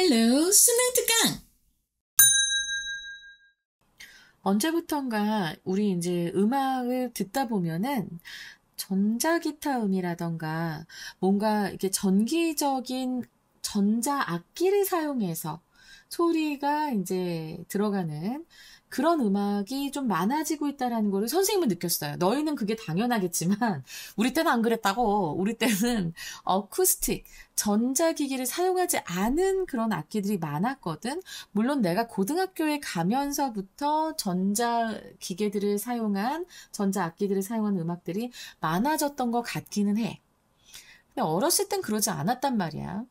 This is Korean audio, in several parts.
헬로 수능 특강! 언제부턴가 우리 이제 음악을 듣다 보면은 전자기타 음이라던가 뭔가 이렇게 전기적인 전자악기를 사용해서 소리가 이제 들어가는 그런 음악이 좀 많아지고 있다라는 거를 선생님은 느꼈어요. 너희는 그게 당연하겠지만 우리 때는 안 그랬다고. 우리 때는 어쿠스틱, 전자기기를 사용하지 않은 그런 악기들이 많았거든. 물론 내가 고등학교에 가면서부터 전자기계들을 사용한, 전자악기들을 사용한 음악들이 많아졌던 것 같기는 해. 근데 어렸을 땐 그러지 않았단 말이야.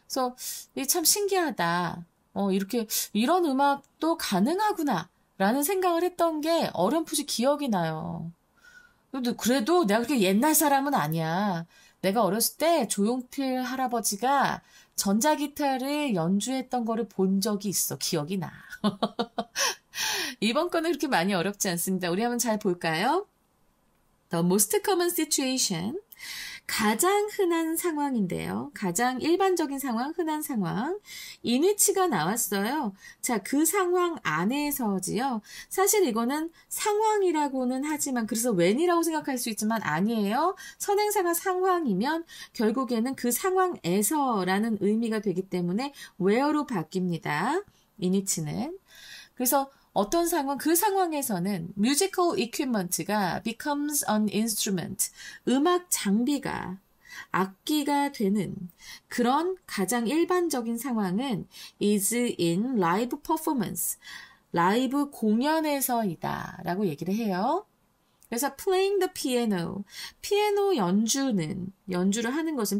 그래서 이게 참 신기하다. 이렇게 이런 음악도 가능하구나 라는 생각을 했던 게 어렴풋이 기억이 나요. 그래도 내가 그렇게 옛날 사람은 아니야. 내가 어렸을 때 조용필 할아버지가 전자기타를 연주했던 거를 본 적이 있어. 기억이 나. 이번 거는 그렇게 많이 어렵지 않습니다. 우리 한번 잘 볼까요? The most common situation. 가장 흔한 상황인데요. 가장 일반적인 상황, 흔한 상황. 인위치가 나왔어요. 자, 그 상황 안에서지요. 사실 이거는 상황이라고는 하지만, 그래서 when이라고 생각할 수 있지만 아니에요. 선행사가 상황이면 결국에는 그 상황에서라는 의미가 되기 때문에 where로 바뀝니다. 인위치는. 그래서 어떤 상황, 그 상황에서는 musical equipment가 becomes an instrument, 음악 장비가 악기가 되는 그런 가장 일반적인 상황은 is in live performance, 라이브 공연에서이다 라고 얘기를 해요. 그래서 playing the piano, 피아노 연주를 하는 것은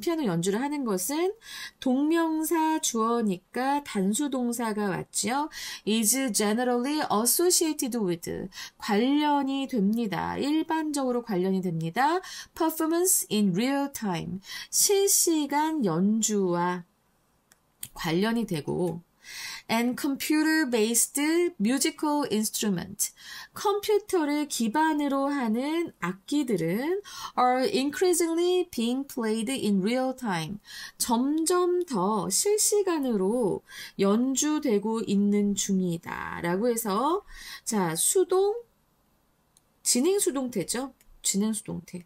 동명사 주어니까 단수동사가 왔죠. is generally associated with, 관련이 됩니다. 일반적으로 관련이 됩니다. performance in real time, 실시간 연주와 관련이 되고, and computer-based musical instrument. 컴퓨터를 기반으로 하는 악기들은 are increasingly being played in real time. 점점 더 실시간으로 연주되고 있는 중이다. 라고 해서, 자, 진행수동태죠? 진행수동태.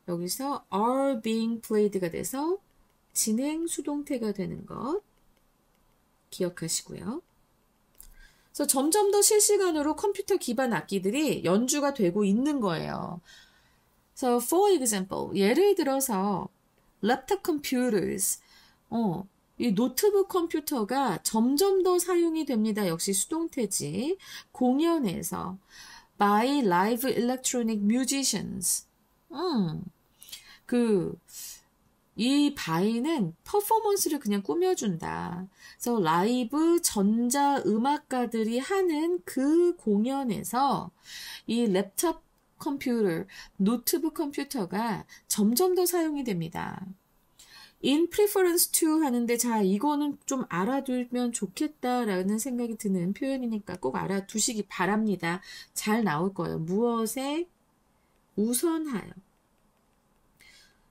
여기서 are being played가 돼서 진행수동태가 되는 것. 기억하시고요. 그래서 점점 더 실시간으로 컴퓨터 기반 악기들이 연주가 되고 있는 거예요. So, for example, 예를 들어서 laptop computers, 이 노트북 컴퓨터가 점점 더 사용이 됩니다. 역시 수동태지. 공연에서 by live electronic musicians. 이 바이는 퍼포먼스를 그냥 꾸며준다. 그래서 라이브 전자 음악가들이 하는 그 공연에서 이 랩탑 컴퓨터, 노트북 컴퓨터가 점점 더 사용이 됩니다. In preference to 하는데, 자, 이거는 좀 알아두면 좋겠다라는 생각이 드는 표현이니까 꼭 알아두시기 바랍니다. 잘 나올 거예요. 무엇에 우선하여.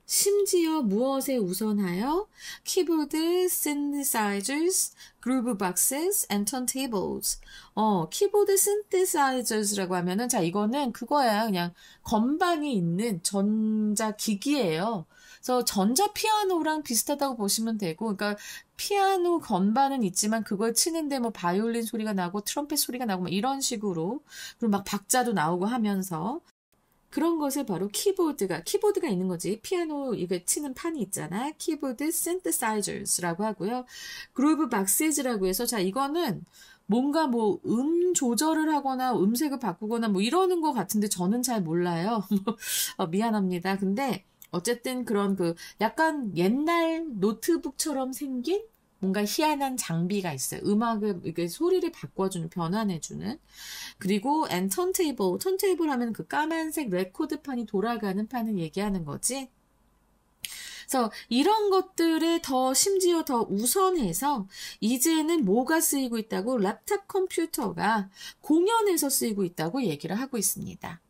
심지어 무엇에 우선하여? 키보드, synthesizers, groove boxes, and turntables. 키보드 synthesizers라고 하면은, 자, 이거는 그거야. 그냥 건반이 있는 전자기기예요. 그래서 전자피아노랑 비슷하다고 보시면 되고, 그러니까 피아노 건반은 있지만 그걸 치는데 뭐 바이올린 소리가 나고 트럼펫 소리가 나고 막 이런 식으로, 그리고 막 박자도 나오고 하면서, 그런 것을 바로 키보드가 있는 거지. 피아노 이거 치는 판이 있잖아. 키보드 synthesizers라고 하고요. 그루브 박스라고 해서, 자, 이거는 뭔가 뭐 조절을 하거나 음색을 바꾸거나 뭐 이러는 것 같은데 저는 잘 몰라요. 미안합니다. 근데 어쨌든 그런 약간 옛날 노트북처럼 생긴 뭔가 희한한 장비가 있어요. 음악을, 이게 소리를 바꿔주는, 변환해주는. 그리고 and turntable 하면 그 까만색 레코드판이 돌아가는 판을 얘기하는 거지. 그래서 이런 것들에 심지어 더 우선해서 이제는 뭐가 쓰이고 있다고? 랩탑 컴퓨터가 공연에서 쓰이고 있다고 얘기를 하고 있습니다.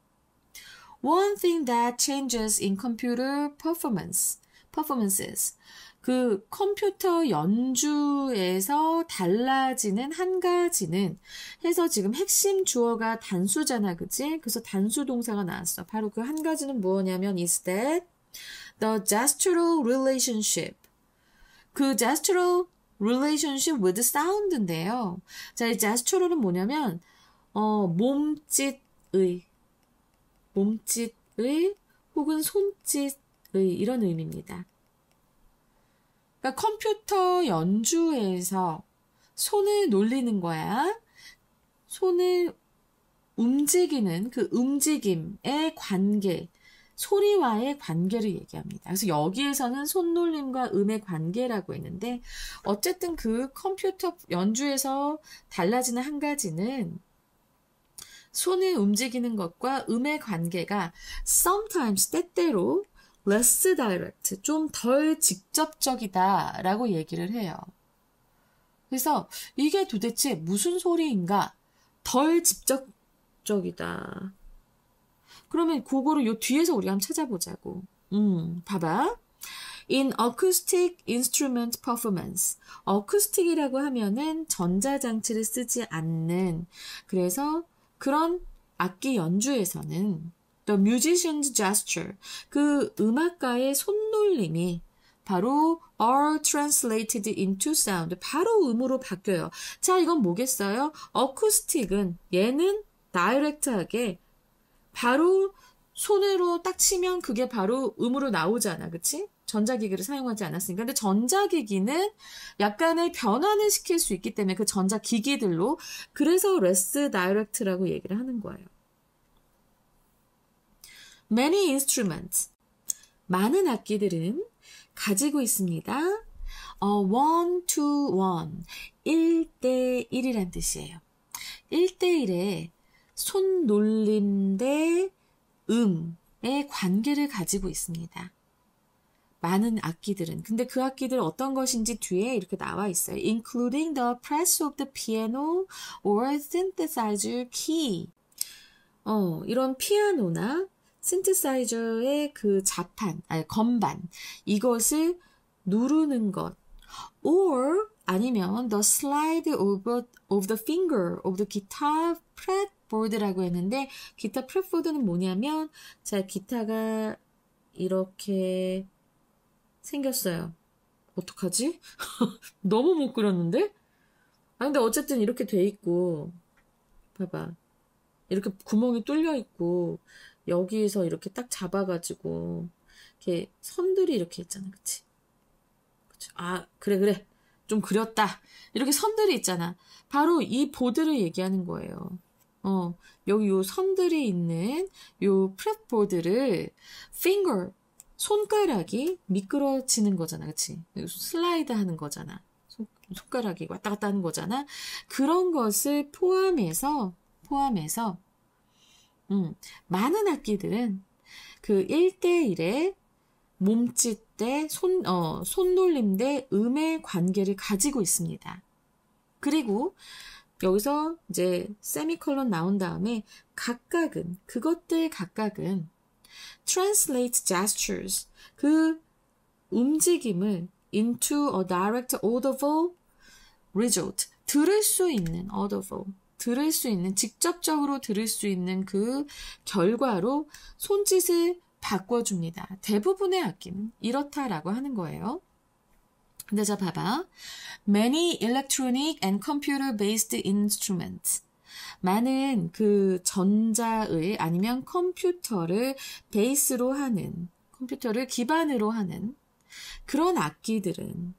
One thing that changes in computer performance. performances. 그 컴퓨터 연주에서 달라지는 한 가지는 해서 지금 핵심 주어가 단수잖아, 그치? 그래서 단수 동사가 나왔어. 바로 그 한 가지는 뭐냐면 is that the gestural relationship. 그 gestural relationship with sound인데요. 자, 이 gestural은 뭐냐면 몸짓의 혹은 손짓의 이런 의미입니다. 그러니까 컴퓨터 연주에서 손을 놀리는 거야. 손을 움직이는 그 움직임의 관계, 소리와의 관계를 얘기합니다. 그래서 여기에서는 손놀림과 음의 관계라고 했는데 어쨌든 그 컴퓨터 연주에서 달라지는 한 가지는 손을 움직이는 것과 음의 관계가 sometimes 때때로 less direct, 좀 덜 직접적이다라고 얘기를 해요. 그래서 이게 도대체 무슨 소리인가? 덜 직접적이다. 그러면 그거를 요 뒤에서 우리가 한번 찾아보자고. 봐봐. In acoustic instrument performance. 어쿠스틱이라고 하면은 전자장치를 쓰지 않는, 그래서 그런 악기 연주에서는 the musician's gesture, 그 음악가의 손놀림이 바로 are translated into sound, 바로 음으로 바뀌어요. 자, 이건 뭐겠어요? 어쿠스틱은 얘는 다이렉트하게 바로 손으로 딱 치면 그게 바로 음으로 나오잖아, 그치? 전자기기를 사용하지 않았으니까. 근데 전자기기는 약간의 변환을 시킬 수 있기 때문에 그 전자기기들로, 그래서 less direct라고 얘기를 하는 거예요. Many instruments, 많은 악기들은 가지고 있습니다. 1-to-1, 1대1이란 뜻이에요. 1대1의 손놀림 대 음의 관계를 가지고 있습니다. 많은 악기들은. 근데 그 악기들 어떤 것인지 뒤에 이렇게 나와 있어요. Including the press of the piano or synthesizer key. 이런 피아노나 신테사이저의 그 자판, 건반, 이것을 누르는 것. Or 아니면 the slide of the finger of the guitar fretboard라고 했는데, 기타 fretboard는 뭐냐면, 자, 기타가 이렇게 생겼어요. 어떡하지? 너무 못 그렸는데? 근데 어쨌든 이렇게 돼 있고, 봐봐. 이렇게 구멍이 뚫려 있고, 여기에서 이렇게 딱 잡아가지고, 이렇게 선들이 이렇게 있잖아. 그치? 그치? 그래. 좀 그렸다. 이렇게 선들이 있잖아. 바로 이 보드를 얘기하는 거예요. 여기 요 선들이 있는 요 프렛보드를 finger, 손가락이 미끄러지는 거잖아. 그치? 슬라이드 하는 거잖아. 손가락이 왔다 갔다 하는 거잖아. 그런 것을 포함해서 많은 악기들은 그 1대1의 몸짓 대 손놀림 대 음의 관계를 가지고 있습니다. 그리고 여기서 이제 세미콜론 나온 다음에 그것들 각각은 translate gestures, 그 움직임을 into a direct audible result, 직접적으로 들을 수 있는 그 결과로 손짓을 바꿔줍니다. 대부분의 악기는 이렇다라고 하는 거예요. 근데 자, 봐봐. Many electronic and computer-based instruments. 많은 그 전자의 아니면 컴퓨터를 기반으로 하는 그런 악기들은,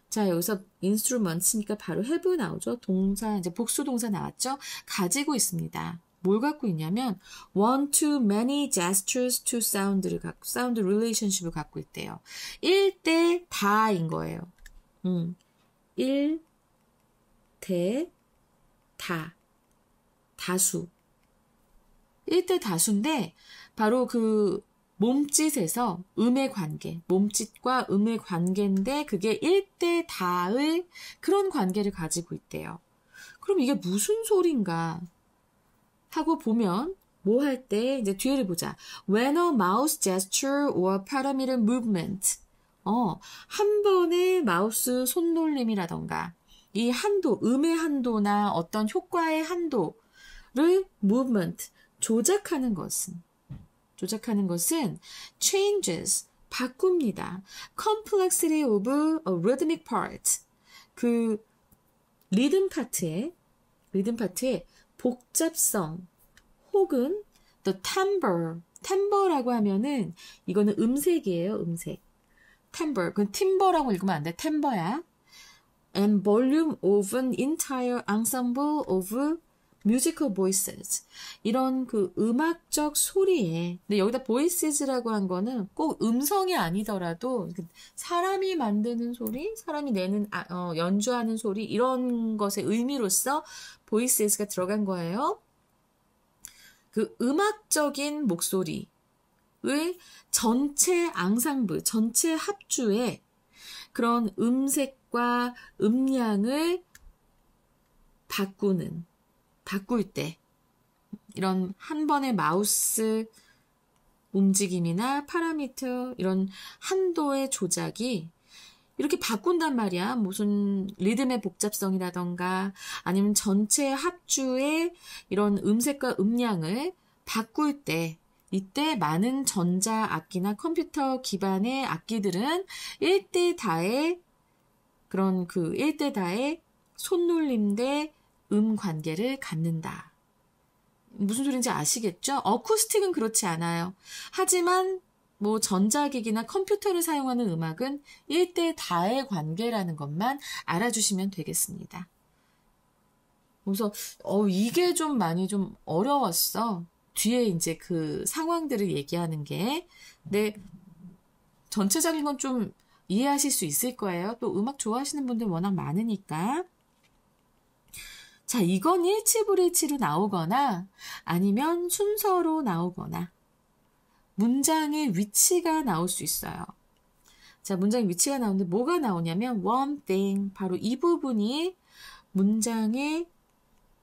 자, 여기서 instruments니까 바로 have 나오죠. 동사, 이제 복수 동사 나왔죠. 가지고 있습니다. 뭘 갖고 있냐면 one to many gestures to sound relationship을 갖고 있대요. 1대 다인 거예요. 1대 다. 다수. 1대 다수인데 바로 그 몸짓에서 음의 관계, 몸짓과 음의 관계인데 그게 1대 다의 그런 관계를 가지고 있대요. 그럼 이게 무슨 소린가 하고 보면 뭐 할 때 이제 뒤에를 보자. When a mouse gesture or parameter movement, 한 번의 마우스 손놀림이라던가 이 한도, 음의 한도나 어떤 효과의 한도를 movement, 조작하는 것은 changes, 바꿉니다. complexity of a rhythmic part, 그 리듬 파트의 복잡성 혹은 the timbra라고 하면은 이거는 음색이에요. 음색. timbre, 그건 timber라고 읽으면 안 돼. timber야. and volume of an entire ensemble of musical voices. 이런 그 음악적 소리에, 근데 여기다 voices라고 한 거는 꼭 음성이 아니더라도 사람이 만드는 소리, 사람이 내는 연주하는 소리 이런 것의 의미로서 voices가 들어간 거예요. 그 음악적인 목소리의 전체 앙상블, 전체 합주에 그런 음색과 음량을 바꿀 때 이런 한 번의 마우스 움직임이나 파라미터 이런 한도의 조작이 이렇게 바꾼단 말이야. 무슨 리듬의 복잡성이라던가 아니면 전체 합주의 이런 음색과 음량을 바꿀 때 이때 많은 전자악기나 컴퓨터 기반의 악기들은 1대 다의 그런 그 1대 다의 손놀림 대 관계를 갖는다. 무슨 소리인지 아시겠죠? 어쿠스틱은 그렇지 않아요. 하지만 뭐 전자기기나 컴퓨터를 사용하는 음악은 1대 다의 관계라는 것만 알아주시면 되겠습니다. 그래서 이게 좀 많이 좀 어려웠어. 뒤에 이제 그 상황들을 얘기하는 게. 근데 전체적인 건 좀 이해하실 수 있을 거예요. 또 음악 좋아하시는 분들 워낙 많으니까. 자, 이건 1치불일치로 나오거나 아니면 순서로 나오거나 문장의 위치가 나올 수 있어요. 자, 문장의 위치가 나오는데 뭐가 나오냐면 one thing, 바로 이 부분이 문장의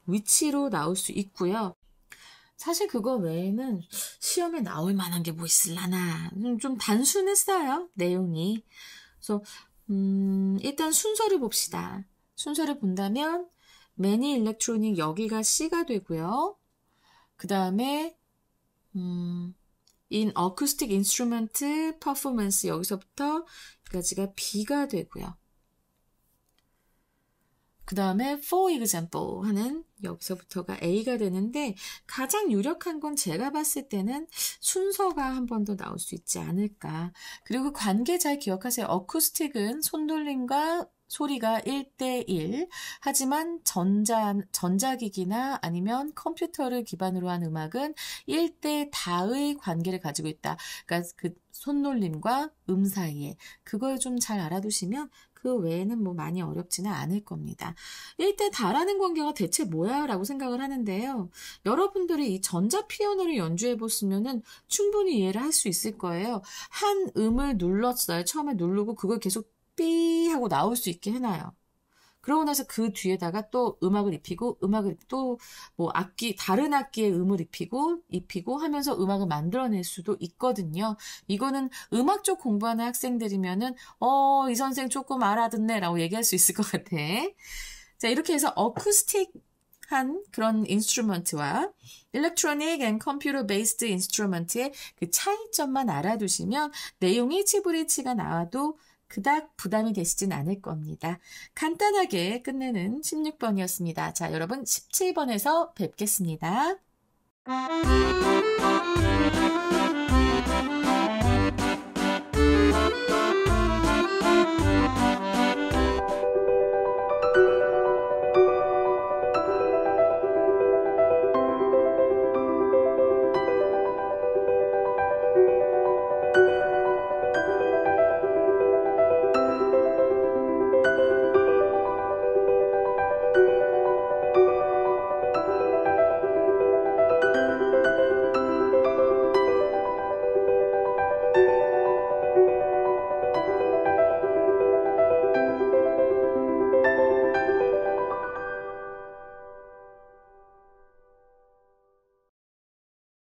위치로 나올 수 있고요. 사실 그거 외에는 시험에 나올 만한 게 뭐 있을라나 좀 단순했어요, 내용이. 그래서 일단 순서를 봅시다. 순서를 본다면 many electronic 여기가 C가 되고요. 그 다음에 in acoustic instrument performance 여기서부터 여기까지가 B가 되고요. 그 다음에 for example 하는 여기서부터가 A가 되는데 가장 유력한 건 제가 봤을 때는 순서가 한 번 더 나올 수 있지 않을까. 그리고 관계 잘 기억하세요. 어쿠스틱은 손돌림과 소리가 1대1 하지만 전자기기나 아니면 컴퓨터를 기반으로 한 음악은 1대 다의 관계를 가지고 있다. 그러니까 그 손놀림과 사이에 그걸 좀 잘 알아두시면 그 외에는 뭐 많이 어렵지는 않을 겁니다. 1대 다라는 관계가 대체 뭐야? 라고 생각을 하는데요. 여러분들이 이 전자피아노를 연주해 보시면은 충분히 이해를 할 수 있을 거예요. 한 음을 눌렀어요. 처음에 누르고 그걸 계속 삐 하고 나올 수 있게 해놔요. 그러고 나서 그 뒤에다가 또 음악을 입히고 또 뭐 다른 악기의 음을 입히고 하면서 음악을 만들어낼 수도 있거든요. 이거는 음악 쪽 공부하는 학생들이면은 이 선생 조금 알아듣네 라고 얘기할 수 있을 것 같아. 자, 이렇게 해서 어쿠스틱한 그런 인스트루먼트와 Electronic and Computer Based Instrument의 그 차이점만 알아두시면 내용이 치부리치가 나와도 그닥 부담이 되시진 않을 겁니다. 간단하게 끝내는 16번이었습니다. 자, 여러분 17번에서 뵙겠습니다.